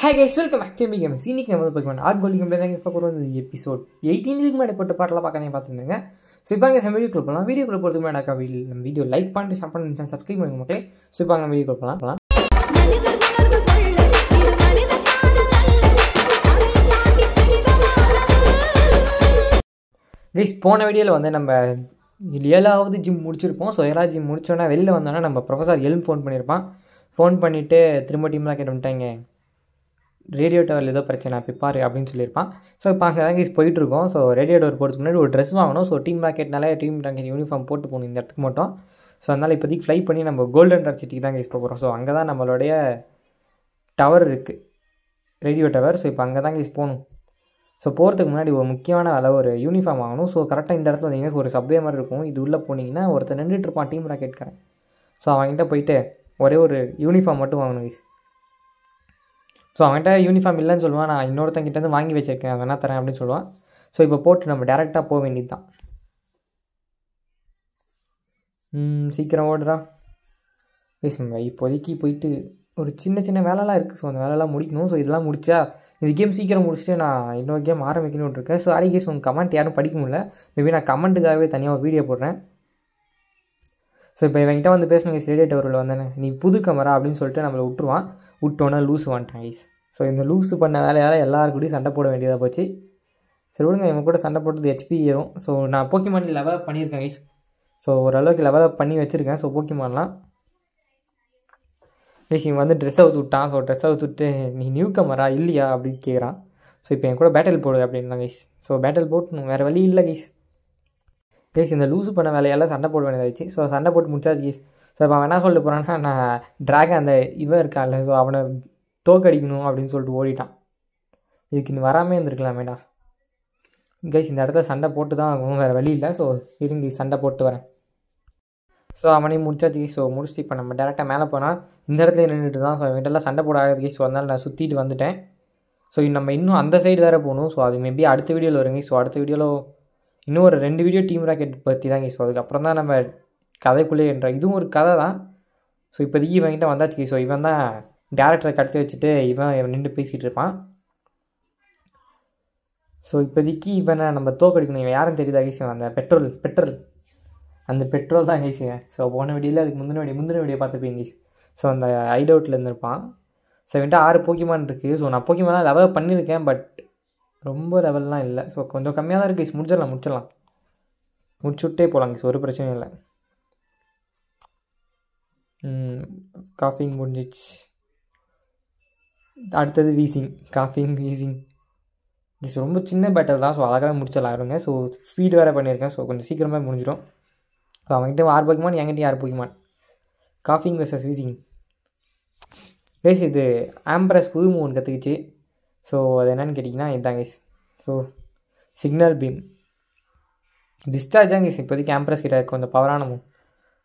Hi guys, welcome back to MB Games. இன்னைக்கு நம்ம Pokemon Art Gold Game தான் பார்க்க போறோம். இந்த எபிசோட் 18 க்கு மேல போட்டு பாட்டலாம் பார்க்கறீங்க பாத்துங்க. சோ இப்போ அங்க வீடியோக்குள்ள போலாம். வீடியோக்குள்ள போறதுக்கு முன்னாடி நம்ம வீடியோ லைக் பண்ணிட்டு ஷேர் பண்ணிட்டு சப்ஸ்கிரைப் பண்ணுங்க மக்களே. சோ இப்போ அங்க வீடியோக்குள்ள போலாம். guys, போன வீடியோல வந்து நம்ம 7வது ஜிம் முடிச்சிருப்போம். சோ 7வது ஜிம் முடிச்சோனா வெளில வந்தோனா நம்ம ப்ரொஃபசர் எல்ம் ஃபோன் பண்ணிருப்பான். ஃபோன் பண்ணிட்டு திரும்ப டீம்லாம் கேட்டு வந்துட்டாங்க. ரேடியோ டவரில் ஏதோ பிரச்சனை அப்படி பாரு அப்படின்னு சொல்லியிருப்பான். ஸோ இப்போ அங்கே தான் போயிட்டுருக்கோம். ஸோ ரேடியோ டவர் போகிறதுக்கு முன்னாடி ஒரு ட்ரெஸ் வாங்கணும். ஸோ டீம் ராக்கெட்னாலே டீம் ராக்கெட் யூனிஃபார்ம் போட்டு போகணும் இந்த இடத்துக்கு மட்டும். ஸோ அதனால் இப்போதைக்கு ஃப்ளை பண்ணி நம்ம கோல்டன் டார் சிட்டிக்கு தான் போக போகிறோம். ஸோ அங்கே தான் நம்மளுடைய டவர் இருக்குது, ரேடியோ டவர். ஸோ இப்போ அங்கே தான் போகணும். ஸோ போகிறதுக்கு முன்னாடி ஒரு முக்கியமான வேலை, ஒரு யூனிஃபார்ம் வாங்கணும். ஸோ கரெக்டாக இந்த இடத்துல வந்தீங்கன்னா ஒரு சப்வே மாதிரி இருக்கும். இது உள்ளே போனீங்கன்னா ஒருத்தர் நின்றுட்டு இருப்பான் டீம் ராக்கெட்காரன். ஸோ அவங்ககிட்ட போயிட்டு ஒரே ஒரு யூனிஃபார்ம் மட்டும் வாங்கணும் guys. ஸோ அவன்கிட்ட யூனிஃபார்ம் இல்லைன்னு சொல்லுவான். நான் இன்னொருத்தங்கிட்டேருந்து வாங்கி வச்சுருக்கேன், அதை என்ன தரேன் அப்படின்னு சொல்லுவான். ஸோ இப்போ போட்டு நம்ம டேரெக்டாக போக வேண்டியது தான். சீக்கிரம் ஓடுறா பேசுங்க. இப்போதைக்கு போயிட்டு ஒரு சின்ன சின்ன வேலைலாம் இருக்குது. ஸோ அந்த வேலைலாம் முடிக்கணும். ஸோ இதெல்லாம் முடிச்சா இந்த கேம் சீக்கிரம் முடிச்சுட்டு நான் இன்னொரு கேம் ஆரம்பிக்கணும்னு இருக்கேன். ஸோ சாரி கேஸ், உங்கள் கமெண்ட் யாரும் படிக்க முடியல. மேபி நான் கமெண்ட்டுக்காகவே தனியாக ஒரு வீடியோ போடுறேன். ஸோ இப்போ இவன்கிட்ட வந்து பேசணும் ரேடியோ டவரில் வந்தேனே நீ புது கேமரா அப்படின்னு சொல்லிட்டு நம்மளை விட்டுருவான். விட்டோன்னா லூஸு வந்துட்டான் கைஸ். ஸோ இந்த லூஸு பண்ண வேலையால் எல்லாருக்கூடையும் சண்டை போட வேண்டியதாக போச்சு. சரி விடுங்க, இவங்க கூட சண்டை போட்டது ஹெச்பி ஏறும். ஸோ நான் போக்கிமான் லெவலப் பண்ணியிருக்கேன் கைஸ். ஸோ ஓரளவுக்கு லெவலப் பண்ணி வச்சுருக்கேன். ஸோ போக்கிமான்லாம் கைஸ் இவன் வந்து ட்ரெஸ் அவுத்து விட்டான். ஸோ ட்ரெஸ் அவுத்து விட்டு நீ நியூ கேமரா இல்லையா அப்படின்னு கேட்குறான். ஸோ இப்போ என் கூட பேட்டில் போடு அப்படின்லாம் கைஸ். ஸோ பேட்டில் போட்டு வேறு வழி இல்லை கைஸ். கைஸ் இந்த லூஸு பண்ண வேலையெல்லாம் சண்டை போட வேண்டியதாகிடுச்சு. ஸோ சண்டை போட்டு முடிச்சாச்சு கைஸ். ஸோ இப்போ அவன் என்ன சொல்லிட்டு போகிறான்னா, நான் ட்ராகன் அந்த இவன் இருக்கான்ல, ஸோ அவனை தோக்கடிக்கணும் அப்படின்னு சொல்லிட்டு ஓடிட்டான். இதுக்கு நீ வராமல் இருந்திருக்கலாமேடா. கைஸ் இந்த இடத்துல சண்டை போட்டு தான் ஆகணும், வேறு வழி இல்லை. ஸோ இருங்கி சண்டை போட்டு வரேன். ஸோ அவனையும் முடிச்சாச்சு கைஸ். ஸோ முடிச்சுட்டு இப்போ நம்ம டேரெக்டாக மேலே போனால் இந்த இடத்துல நின்றுட்டு தான். ஸோ அவங்ககிட்டலாம் சண்டை போட ஆகாது கைஸ். ஸோ அதனால் நான் சுற்றிட்டு வந்துட்டேன். ஸோ நம்ம இன்னும் அந்த சைடு வேறு போகணும். ஸோ அது மேபி அடுத்த வீடியோவில் வருங்க. ஸோ அடுத்த வீடியோவில் இன்னும் ஒரு 2 வீடியோ டீம் ராக்கெட் பற்றி தான் கைஸ். அதுக்கப்புறம் தான் நம்ம கதைக்குள்ளே என்ற இதுவும் ஒரு கதை தான். ஸோ இப்போதைக்கு இவன்கிட்ட வந்தாச்சு கைஸ். ஸோ இவன் தான் டேரக்டரை கடத்தி வச்சுட்டு இவன் நின்று பேசிகிட்டு இருப்பான். ஸோ இப்போதைக்கு இவனை நம்ம தோக்கடிக்கணும். இவன் யாரும் தெரியுதா கைஸ்? அந்த பெட்ரோல் அந்த பெட்ரோல் தான் கைஸ். ஸோ போன வீடியோவில் அதுக்கு முந்தின வீடியோ பார்த்துப்பீங்க கைஸ். ஸோ அந்த ஐடவுட்டில் இருந்திருப்பான். ஸோ இவன்ட்டு 6 போக்கிமான் இருக்குது. ஸோ நான் போக்கிமான்லாம் லெவல் பண்ணியிருக்கேன், பட் ரொம்ப லெவல்லாம் இல்லை. ஸோ கொஞ்சம் கம்மியாக தான் இருக்குது. முடிச்சிடலாம் முடிச்சுட்டே போகலாம் கைஸ், ஒரு பிரச்சனையும் இல்லை. காஃபிங் முடிஞ்சிச்சு. அடுத்தது காஃபிங் வீசிங் கைஸ். ரொம்ப சின்ன பேட்டல் தான். ஸோ அழகாகவே முடிச்சிடலாம் இருங்க. ஸோ ஸ்பீடு வேறு பண்ணியிருக்கேன். ஸோ கொஞ்சம் சீக்கிரமாக முடிஞ்சிடும். ஸோ அவங்ககிட்ட 6 போக்கிமான், என்கிட்ட 6 Pokemon. Koffing versus Weezing guys. இது ஆம்ப்ரஸ் புது மூவ் கற்றுக்கிச்சு. ஸோ அது என்னென்னு கேட்டிங்கன்னா இதுதான் guys. So signal beam discharge தான் கைஸ். இப்போதைக்கு ஆம்ப்ரஸ் கிட்ட கொஞ்சம் பவரான மூவ்.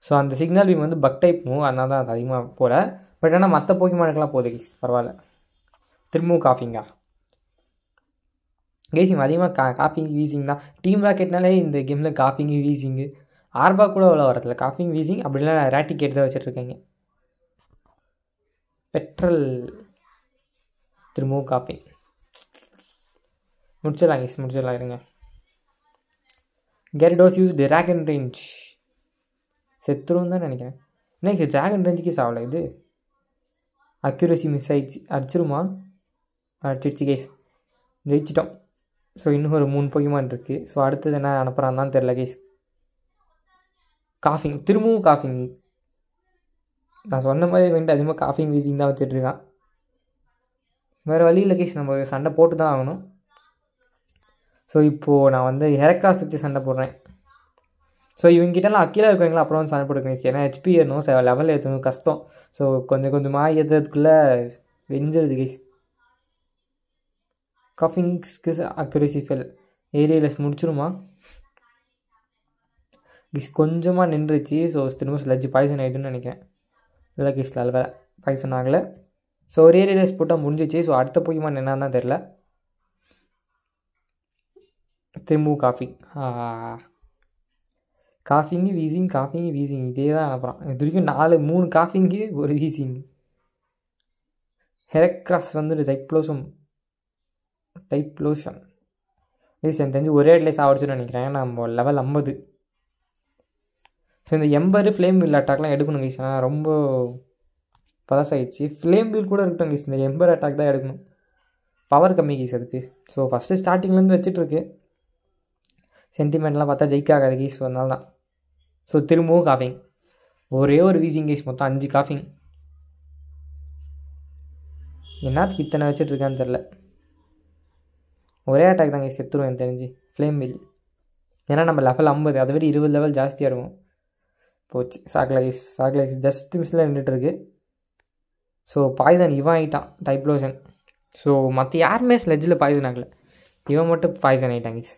ஸோ அந்த சிக்னல் பீம் வந்து பக் டைப் மூவ், அதனால தான் அது அதிகமாக போகல. பட் ஆனால் மற்ற போக்கிமானுக்கெல்லாம் போகுது கைஸ், பரவாயில்ல. திரும்பவும் காஃபிங்கா கைஸ். இவன் அதிகமாக காஃபிங் வீசிங் தான். டீம் ராக்கெட்னாலே இந்த கேமில் காஃபிங்கு வீசிங்கு ஆர்பா கூட அவ்வளோ வரதில்ல. காஃபிங் வீசிங் அப்படிலாம் ரேட்டிகேட் தான் வச்சுட்ருக்கேங்க. பெட்ரோல் திரும்பவும் காஃபிங் முடிச்சிடலாம் கைஸ், முடிச்சிடலாம் இருங்க. கேரிடோஸ் யூஸ் டிராகன் ரேஞ்ச் செத்துரும் தான் நினைக்கிறேன். என்ன டிராகன் ரேஞ்சுக்கு சாவலை இது. அக்யூரசி மிஸ் ஆகிடுச்சு. அடிச்சிருமா? அடிச்சிடுச்சு கைஸ், ஜெயிச்சிட்டோம். ஸோ இன்னும் ஒரு 3 போக்கிமான் இருக்குது. ஸோ அடுத்தது என்ன அனுப்புகிறான் தான் தெரில கைஸ். காஃபிங் திரும்பவும் காஃபிங். நான் சொன்ன மாதிரி வேண்டிய அதிகமாக காஃபிங் வீசிங் தான் வச்சிட்ருக்கான். வேறு வழி இல்லை கைஸ், நம்ம சண்டை போட்டு தான் ஆகணும். ஸோ இப்போது நான் வந்து ஹெரக்காஸ் வச்சு சண்டை போடுறேன். ஸோ இவங்ககிட்டலாம் அக்கீழே இருக்கவங்களா அப்புறம் வந்து சண்டை போட்டுருக்கேன். ஏன்னா ஹெச்பி ஏறணும், லெவல் ஏற்றணும் கஷ்டம். ஸோ கொஞ்சமாக ஏற்றுறதுக்குள்ளே வெஞ்சிருது கைஸ். காஃபிங்ஸ்க்கு அக்யூரசி ஃபெல். ஏரியாலஸ் முடிச்சிருமா கைஸ்? கொஞ்சமாக நின்றுச்சு. ஸோ திரும்ப ஸ்லட்ஜ் பாய்சன் ஆகிடுன்னு நினைக்கிறேன். இல்லை கைஸ், வேலை பாய்சன் ஆகலை. ஸோ ஒரு ஏரியாலஸ் போட்டால் முடிஞ்சிச்சு. ஸோ அடுத்த போக்கிமான் என்னன்னு தான் தெரில. திரும்பவும் காஃபிங்கு வீசிங் இதே தான் அனுப்புகிறான். இது வரைக்கும் 3 காஃபிங்கு ஒரு வீசிங்கு. ஹெரக்ராஸ் வந்து டைப்ளோஷன் கைஸ் எனக்கு தெரிஞ்சு ஒரே இடத்துல சாவடிச்சுன்னு நினைக்கிறேன். நம்ம லெவல் 50. ஸோ இந்த எம்பர் ஃப்ளேம் வீல் அட்டாக்லாம் எடுக்கணும் கைஸ். ஆனால் ரொம்ப பழசாயிடுச்சு. ஃப்ளேம் வீல் கூட இருக்கட்டும் கைஸ், இந்த எம்பர் அட்டாக் தான் எடுக்கணும். பவர் கம்மி கைஸ் அதுக்கு. ஸோ ஃபஸ்ட்டு ஸ்டார்டிங்லேருந்து வச்சுட்ருக்கு. சென்டிமெண்ட்லாம் பார்த்தா ஜெயிக்க ஆகாது கைஸ். ஸோ அதனால தான். ஸோ திரும்பவும் காஃபிங். ஒரே ஒரு வீசிங் கைஸ், மொத்தம் 5 காஃபிங். என்னத்துக்கு இத்தனை வச்சுட்ருக்கான்னு தெரில. ஒரே அட்டாக் தான் கைஸ் செத்துருவோம் எனக்கு தெரிஞ்சு. ஃப்ளேம் வீல் ஏன்னா நம்ம லெவல் 50, அதை விட 20 லெவல் ஜாஸ்தியாக இருக்கும். போச்சு. சாக்லைஸ் ஜஸ்ட் மிஸ்ஸில் நின்றுட்டுருக்கு. ஸோ பாய்சன் இவன் ஆகிட்டான், டைப்ளோஷன். ஸோ மற்ற யாருமே ஸ்லெட்ஜில் பாய்சன் ஆகலை, இவன் மட்டும் பாய்சன் ஆகிட்டான் கைஸ்.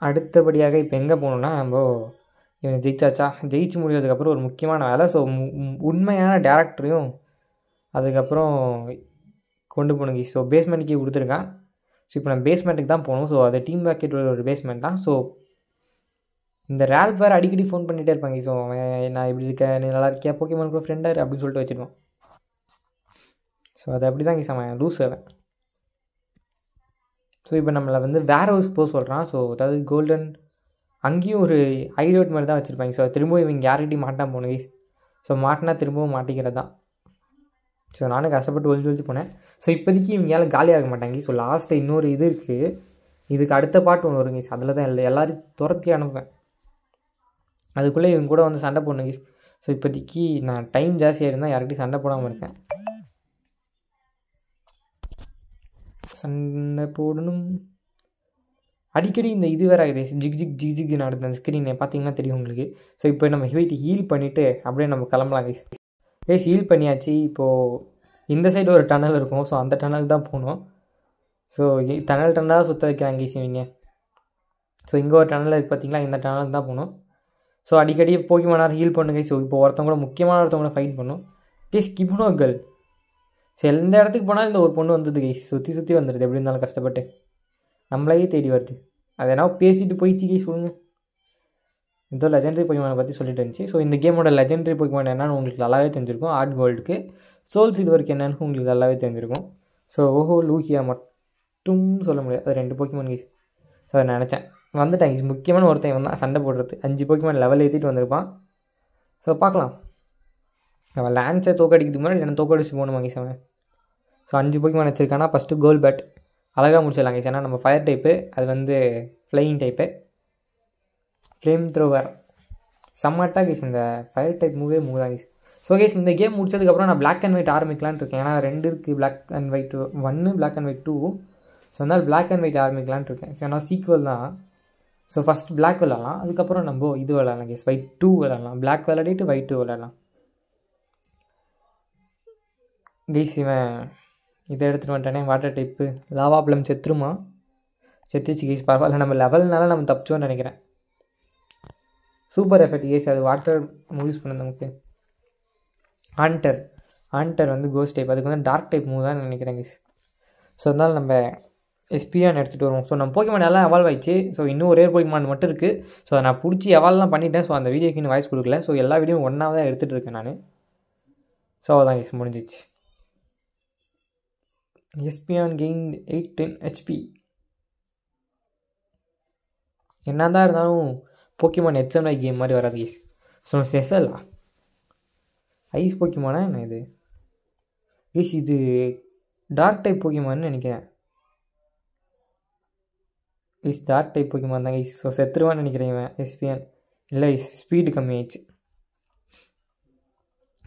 அடுத்தபடியாக இப்போ எங்கே போகணுன்னா, நம்ம இவனை ஜெயிச்சு முடிஞ்சதுக்கப்புறம் ஒரு முக்கியமான வேலை. ஸோ உண்மையான டேரக்டரையும் அதுக்கப்புறம் கொண்டு போகணும் கைஸ். ஸோ பேஸ்மெண்ட்டுக்கு கொடுத்துருக்கான். ஸோ இப்போ நம்ம பேஸ்மெண்ட்டுக்கு தான் போகணும். ஸோ அது டீம் பேக்கெட் ஒரு பேஸ்மெண்ட் தான். ஸோ இந்த ரேல்ப் வேறு அடிக்கடி ஃபோன் பண்ணிகிட்டே இருப்பாங்க. ஸோ நான் இப்படி இருக்கேன், நீ நல்லா இருக்கியா, போக்கிமான் கூட ஃப்ரெண்டாரு அப்படின்னு சொல்லிட்டு வச்சுருவான். ஸோ அது அப்படி தான் கைஸ் அவன் லூஸ் அவன். ஸோ இப்போ நம்மளை வந்து வேர் ஹவுஸ் போக சொல்கிறான். ஸோ அதாவது கோல்டன் அங்கேயும் ஒரு ஹைடவுட் மாதிரி தான் வச்சுருப்பாங்க. ஸோ திரும்பவும் இவங்க யார்கிட்டையும் மாட்டான் போகணும் கைஸ். ஸோ மாட்டினா திரும்பவும் மாட்டிக்கிறது தான். ஸோ நானும் கஷ்டப்பட்டு ஒழிச்சு போனேன். ஸோ இப்போதைக்கு இவங்களால காலியாக மாட்டாங்க. ஸோ லாஸ்ட்டு இன்னொரு இது இருக்குது, இதுக்கு அடுத்த பாட்டு ஒன்று வருங்க. அதில் தான் எல்லோரும் துரத்தி அனுப்புவேன். அதுக்குள்ளே இவங்க கூட வந்து சண்டை போடணும் கைஸ். ஸோ இப்போதைக்கு நான் டைம் ஜாஸ்தியாக இருந்தால் யார்கிட்டையும் சண்டை போடாமல் இருக்கேன். சண்டை போடணும் அடிக்கடி. இந்த இது வேறு ஆகுது, ஜிக் நடந்த அந்த ஸ்க்ரீனை பார்த்தீங்கன்னா தெரியும் உங்களுக்கு. ஸோ இப்போ நம்ம ஹீல் பண்ணிவிட்டு அப்படியே நம்ம கிளம்பலாம் கைஸ். ஹீல் பண்ணியாச்சு. இப்போது இந்த சைடு ஒரு டனல் இருக்கும். ஸோ அந்த டனல் தான் போகணும். ஸோ டனலாக சுற்ற வைக்கிறாங்க கைஸ் இவங்க. ஸோ இங்கே ஒரு டனல் இருக்குது பார்த்தீங்களா, இந்த டனலுக்கு தான் போகணும். ஸோ அடிக்கடி போக்கிமான் ஹீல் பண்ணுங்க. ஸோ இப்போ ஒருத்தவங்க முக்கியமான ஒருத்தவங்கள ஃபைட் பண்ணும் கைஸ். கிப்னோ கேர்ள். ஸோ எந்த இடத்துக்கு போனாலும் இந்த ஒரு பொண்ணு வந்தது கைஸ், சுற்றி வந்துடுது. எப்படி இருந்தாலும் கஷ்டப்பட்டு நம்மளையே தேடி வருது. அதை என்ன பேசிட்டு போயிடுச்சு கைஸ். சொல்லுங்க, இதோ லெஜெண்டரி போக்கிமானை பற்றி சொல்லிட்டு இருந்துச்சு. ஸோ இந்த கேமோட லெஜெண்டரி போக்கிமான் என்னன்னு உங்களுக்கு நல்லாவே தெரிஞ்சிருக்கும். ஆர்ட் கோல்டுக்கு சோல் சில்வருக்கு என்னென்னு உங்களுக்கு நல்லாவே தெரிஞ்சிருக்கும். ஸோ லூகியா மட்டும் சொல்ல முடியாது, அது 2 போக்கிமான் கைஸ். ஸோ அதை நினச்சேன் வந்துட்டேன் கைஸ். முக்கியமான ஒருத்தன் வந்தான் சண்டை போடுறது. 5 போக்கிமான் லெவல் ஏற்றிட்டு வந்திருப்பான். ஸோ பார்க்கலாம். அவன் லான்ஸை தோக்கடிக்கிறதுக்கு முன்னாடி என்ன தோக்கடிச்சு போகணுமா கைஸ் அவன். ஸோ 5 போக்கிமான் வச்சுருக்கானா. ஃபஸ்ட்டு கோல் பேட் அழகாக முடிச்சிடலாம் கைஸ். ஏன்னா நம்ம ஃபயர் டைப்பு, அது வந்து ஃப்ளையிங் டைப்பு. ஃப்ளேம் த்ரோவர் செம்மட்டா கைஸ். இந்த ஃபயர் டைப் மூவ் தான் கைஸ். ஸோ கைஸ் இந்த கேம் முடிச்சதுக்கப்புறம் நான் பிளாக் அண்ட் ஒயிட் ஆரம்பிக்கலான்னு இருக்கேன். ஏன்னா 2 இருக்குது, black and white 1, black and white 2. So அதனால் பிளாக் அண்ட் ஒயிட் ஆரம்பிக்கலான்னு இருக்கேன். ஸோ ஏன்னா சீக்குவல் தான். ஸோ ஃபஸ்ட் பிளாக் விளாட்லாம், அதுக்கப்புறம் நம்ம இது விளாட்லாம் கைஸ், ஒயிட் 2 விளாட்லாம். பிளாக் விளாடிட்டு ஒயிட் 2 விளாட்லாம் கைஸ். இவன் இதை எடுத்துகிட்டு வந்துட்டானே வாட்டர் டைப்பு. லாவா ப்ளம் செத்துருமா? செத்துச்சு கைஸ். பரவாயில்ல, நம்ம லெவல்னால நம்ம தப்பிச்சோன்னு நினைக்கிறேன். சூப்பர் எஃபெக்ட் கைஸ், அது வாட்டர் யூஸ் பண்ணது நமக்கு. ஆண்டர் வந்து கோஸ்ட் டைப், அதுக்கு வந்து டார்க் டைப் மூவ் தான் நினைக்கிறேன் கைஸ். ஸோ அதனால் நம்ம எஸ்பியான் எடுத்துகிட்டு வருவோம். ஸோ நம்ம போக்கிமான் எல்லாம் எவால்வ் ஆயிடுச்சு. ஸோ இன்னும் ஒரே போக்கிமான் மட்டும் இருக்குது. ஸோ அதை நான் பிடிச்சி எவால்லாம் பண்ணிட்டேன். ஸோ அந்த வீடியோக்கு இன்னும் வாய்ஸ் கொடுக்கல. ஸோ எல்லா வீடியோவும் ஒன்றா தான் எடுத்துகிட்டு இருக்கேன் நான். ஸோ அதான் கைஸ் முடிஞ்சிச்சு. எஸ்பியான் கெயின் 810 HP. என்ன தான் இருந்தாலும் போக்கிமான் HMI கேம் மாதிரி வராது கைஸ். ஸோ செசலா ஐஸ் போக்கிமானா என்ன இது கைஸ்? இது டார்க் டைப் போக்கிமான்னு நினைக்கிறேன் கைஸ். டார்க் டைப் போக்கிமான் தான் கைஸ். ஸோ செத்துருவான்னு நினைக்கிறேன் இவன் எஸ்பியான். இல்லை ஸ்பீடு கம்மி ஆயிடுச்சு.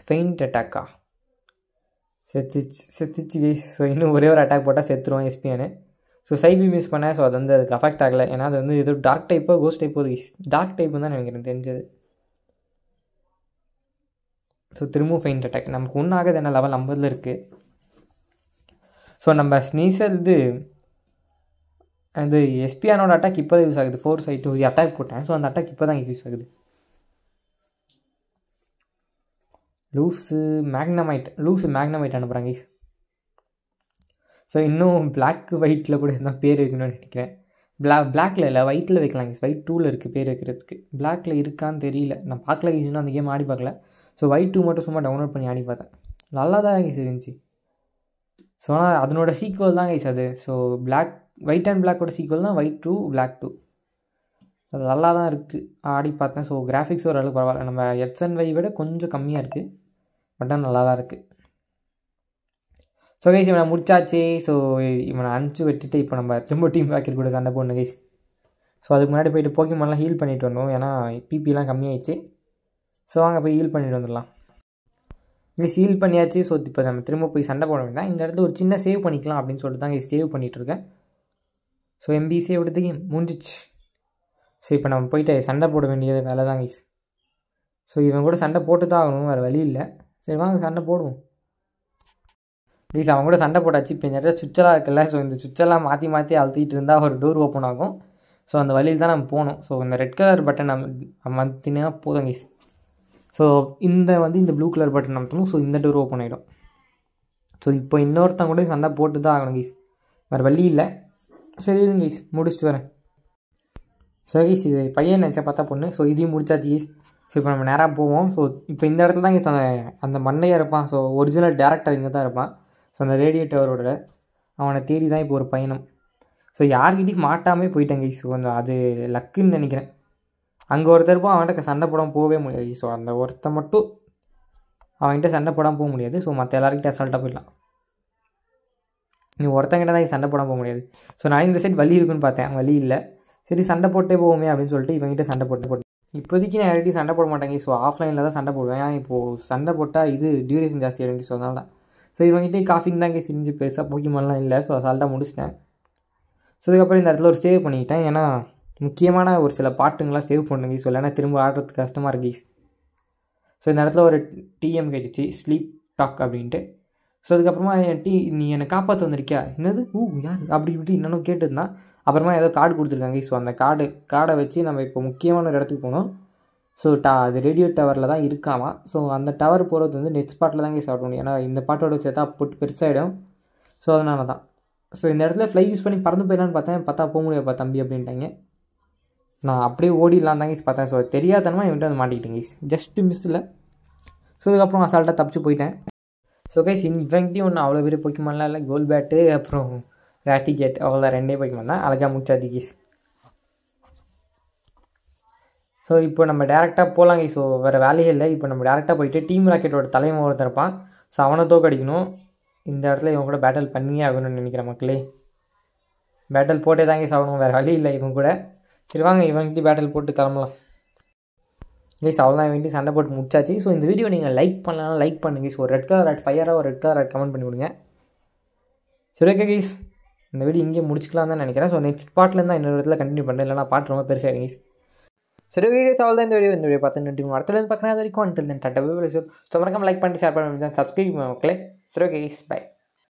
ஃபெயிண்ட் அட்டாக்கா? செத்துச்சு கைஸ். ஸோ இன்னும் ஒரே ஒரு அட்டாக் போட்டால் செத்துருவான் எஸ்பியானு. ஸோ சைபி மிஸ் பண்ணேன். ஸோ அது வந்து அதுக்கு அஃபெக்ட் ஆகலை. ஏன்னா அது வந்து ஏதோ டார்க் டைப்போ கோஸ்ட் டைப்போ கைஸ். டார்க் டைப்பு தான் நினைக்கிறேன் தெரிஞ்சது. ஸோ திரும்பவும் ஃபெயிண்ட் அட்டாக். நமக்கு ஒன்றும் ஆகுது, என்ன லெவல் 50 இருக்குது. ஸோ நம்ம ஸ்னீசர் இது அது எஸ்பியானோட அட்டாக் இப்போ தான் யூஸ் ஆகுது. 4-5-2 அட்டாக் போட்டேன். ஸோ அந்த அட்டாக் இப்போ தான் யூஸ் ஆகுது. லூஸு மேக்னமைட் அனுப்புகிறாங்க கைஸ். ஸோ இன்னும் பிளாக் ஒயிட்டில் கூட இருந்தால் பேர் வைக்கணும்னு நினைக்கிறேன். பிளாக்கில் இல்லை, ஒயிட்டில் வைக்கலாம் கைஸ். ஒயிட் 2ல் இருக்குது பேர் வைக்கிறதுக்கு. பிளாக்கில் இருக்கான்னு தெரியல, நான் பார்க்கல கைஸ். இன்னும் அந்த கேம் ஆடி பார்க்கல. ஸோ ஒயிட் 2 மட்டும் சும்மா டவுன்லோட் பண்ணி ஆடி பார்த்தேன். நல்லா தான் கைஸ் இருந்துச்சு. ஸோ ஆனால் அதனோட சீக்வல் தான் கைஸ் அது. ஸோ ஒயிட் அண்ட் பிளாக்கோட சீக்வல் தான் ஒயிட் 2 Black 2. அது நல்லா தான் இருக்குது. ஆடி பார்த்தேன். ஸோ கிராஃபிக்ஸ் ஓரளவுக்கு பரவாயில்ல. நம்ம XNY விட கொஞ்சம் கம்மியாக இருக்குது, பட் ஆனால் நல்லா தான் இருக்குது. ஸோ கைஸ் இவனை முடிச்சாச்சு. ஸோ இவனை அனுப்பிச்சி விட்டுட்டு இப்போ நம்ம திரும்ப டீம் ராக்கெட் கூட சண்டை போடணும் கைஸ். ஸோ அதுக்கு முன்னாடி போய்ட்டு போக்கிமான்லாம் ஹீல் பண்ணிட்டு வரணும், ஏன்னா பிபிலாம் கம்மியாயிடுச்சு. ஸோ வாங்க போய் ஹீல் பண்ணிட்டு வந்துடலாம். கைஸ் ஹீல் பண்ணியாச்சு. ஸோ இப்போ நம்ம திரும்ப போய் சண்டை போட வேண்டாம். இந்த இடத்துல ஒரு சின்ன சேவ் பண்ணிக்கலாம் அப்படின்னு சொல்லிட்டு தான் கைஸ் சேவ் பண்ணிகிட்ருக்கேன். ஸோ MB சேவ் எடுத்துக்கு முடிஞ்சிச்சு. ஸோ இப்போ நம்ம போய்ட்டு சண்டை போட வேண்டியது வேலை தான் கைஸ். ஸோ இவன் கூட சண்டை போட்டு தான் ஆகணும், வேறு வழி இல்லை. சரி வாங்க சண்டை போடுவோம் ப்ளீஸ். அவன் கூட சண்டை போட்டாச்சு. இப்போ இந்த இடத்துல சுவிட்செல்லாம் இருக்குல்ல, ஸோ இந்த சுவிட்செல்லாம் மாற்றி மாற்றி அழுத்திட்டு இருந்தால் ஒரு டோர் ஓப்பன் ஆகும். ஸோ அந்த வழியில் தான் நம்ம போகணும். ஸோ இந்த ரெட் கலர் பட்டன் நம்ம அமுத்தினா போதும் கைஸ். ஸோ இந்த ப்ளூ கலர் பட்டன் அமுத்தணும். ஸோ இந்த டோர் ஓப்பன் ஆகிடும். ஸோ இப்போ இன்னொருத்தன் கூட சண்டை போட்டு தான் ஆகணும் கைஸ், வேறு வழி இல்லை. சரி இருங்க கைஸ், முடிச்சுட்டு வரேன். ஸோ கைஸ் இது பையன் நினச்சா பார்த்தா பொண்ணு. ஸோ இதையும் முடிச்சாச்சு கைஸ். ஸோ இப்போ நம்ம நேராக போவோம். ஸோ இப்போ இந்த இடத்துல தான் கைஸ் அந்த மண்டையாக இருப்பான். ஸோ ஒரிஜினல் டேரக்டர் இங்கே தான் இருப்பான். ஸோ அந்த ரேடியோ டவரோட அவனை தேடி தான் இப்போ ஒரு பயணம். ஸோ யார்கிட்டையும் மாட்டாமே போயிட்டேன் கைஸ். கொஞ்சம் அது லக்குன்னு நினைக்கிறேன். அங்கே ஒருத்தர் இருப்போம், அவன்கிட்ட சண்டை போடாமல் போகவே முடியாது. ஸோ அந்த ஒருத்தர் மட்டும் அவன்கிட்ட சண்டை போடாமல் போக முடியாது. ஸோ மற்ற எல்லாருக்கிட்ட அசால்ட்டாக போயிடலாம். நீ ஒருத்தங்கிட்ட தான் சண்டை போடாமல் போக முடியாது. ஸோ நான் இந்த சைட் வழி இருக்குன்னு பார்த்தேன், வழி இல்லை. சரி சண்டை போட்டே போவோமே அப்படின்னு சொல்லிட்டு இவங்ககிட்ட சண்டை போட்டு இப்போதைக்கு நான் யார்கிட்டையும் சண்டை போட மாட்டேங்க. ஸோ ஆஃப்லைனில் தான் சண்டை போடுவேன். ஏன்னா இப்போது சண்டை போட்டால் இது டியூரேஷன் ஜாஸ்தி ஆகிடுங்க. ஸோ அதனால தான். ஸோ இவங்ககிட்ட காஃபிங் தான் செஞ்சு பெருசாக போக்கிமான்லாம் இல்லை. ஸோ அசால்ட்டாக முடிச்சிட்டேன். ஸோ இதுக்கப்புறம் இந்த இடத்துல ஒரு சேவ் பண்ணிக்கிட்டேன், ஏன்னா முக்கியமான ஒரு சில பாட்டுங்களாம் சேவ் பண்ணுங்க. ஸோ இல்லைன்னா திரும்ப ஆடுறதுக்கு கஷ்டமாக இருக்கு. ஸோ இந்த இடத்துல ஒரு TM கிடைச்சிச்சு, ஸ்லீப் டாக் அப்படின்ட்டு. ஸோ அதுக்கப்புறமா நீ என்னை காப்பாற்ற வந்திருக்கியா, என்னது யார் அப்படி இப்படி இன்னும் கேட்டுருந்தான். அப்புறமா ஏதோ கார்டு கொடுத்துருக்காங்க. ஸோ அந்த கார்டை வச்சு நம்ம இப்போ முக்கியமான ஒரு இடத்துக்கு போகணும். ஸோ அது ரேடியோ டவரில் தான் இருக்காமா. ஸோ அந்த டவர் போகிறது நெட் ஸ்பாட்டில் தான் சாப்பிட முடியும், ஏன்னா இந்த பாட்டோட சேர்த்தா போட்டு பெருசாகிடும். ஸோ அதனால தான். ஸோ இந்த இடத்துல ஃப்ளை யூஸ் பண்ணி பறந்து போயிடலான்னு பார்த்தா போக முடியாப்பா தம்பி அப்படின்ட்டாங்க. நான் அப்படியே ஓடிடலாம் தாங்க பார்த்தேன். ஸோ தெரியாதனமா இவன்ட்டு வந்து மாட்டிக்கிட்டேங்க ஜஸ்ட்டு மிஸ்ஸில். ஸோ இதுக்கப்புறம் அசால்ட்டாக தப்பிச்சு போயிட்டேன். ஸோ கைஸ் இவன்கிட்டையும் ஒன்று அவ்வளோ பெரிய போக்கிமான்லாம் இல்லை. கோல் பேட்டு அப்புறம் ராட்டிகேட் அவ்வளோதான், 2 போக்கிமான் தான். அழகாக முடிச்சாச்சு கைஸ். ஸோ இப்போ நம்ம டேரெக்டாக போகலாம் கைஸ். ஸோ வேறு வேலையே இல்லை. இப்போ நம்ம டேரெக்டாக போயிட்டு டீம் ராக்கெட்டோட தலைமை ஒருத்தர் இருப்பான். ஸோ அவனை தோக்கடிக்கணும். இந்த இடத்துல இவன் கூட பேட்டில் பண்ணியே ஆகணும்னு நினைக்கிறேன் மக்களே. பேட்டில் போட்டே தாங்க சாகணும், வேறு வழி இல்லை இவன் கூட. சரி வாங்க இவன்கிட்ட பேட்டில் போட்டு கிளம்பலாம் கைஸ். அவ்வளோதான், இவன்கிட்ட சண்டை போட்டு முடிச்சாச்சு. ஸோ இந்த வீடியோ நீங்கள் லைக் பண்ணலாம், லைக் பண்ணுங்க. ஸோ ரெட் கலர் அட் ஃபயராக ஒரு ரெட் கலர் அட் கமெண்ட் பண்ணி கொடுங்க. சரி ஓகே கைஸ், இந்த வீடியோ இங்கே முடிச்சுக்கலாம் தான் நினைக்கிறேன். ஸோ நெக்ஸ்ட் பார்ட்லேருந்து தான் இன்னொரு இடத்துல கண்டினியூ பண்ணுறேன், இல்லைனா பார்ட் ரொம்ப பெருசாகிடும் கைஸ். சரி ஓகே கைஸ், அவ்வளோ தான் இந்த வீடியோ பார்த்து அடுத்தது பார்க்குறேன். அது வரைக்கும் டாட்டா. ஸோ மறக்காம லைக் பண்ணிட்டு ஷேர் பண்ணி சப்ஸ்கிரைப் மக்களே. சரி ஓகே கைஸ், பை.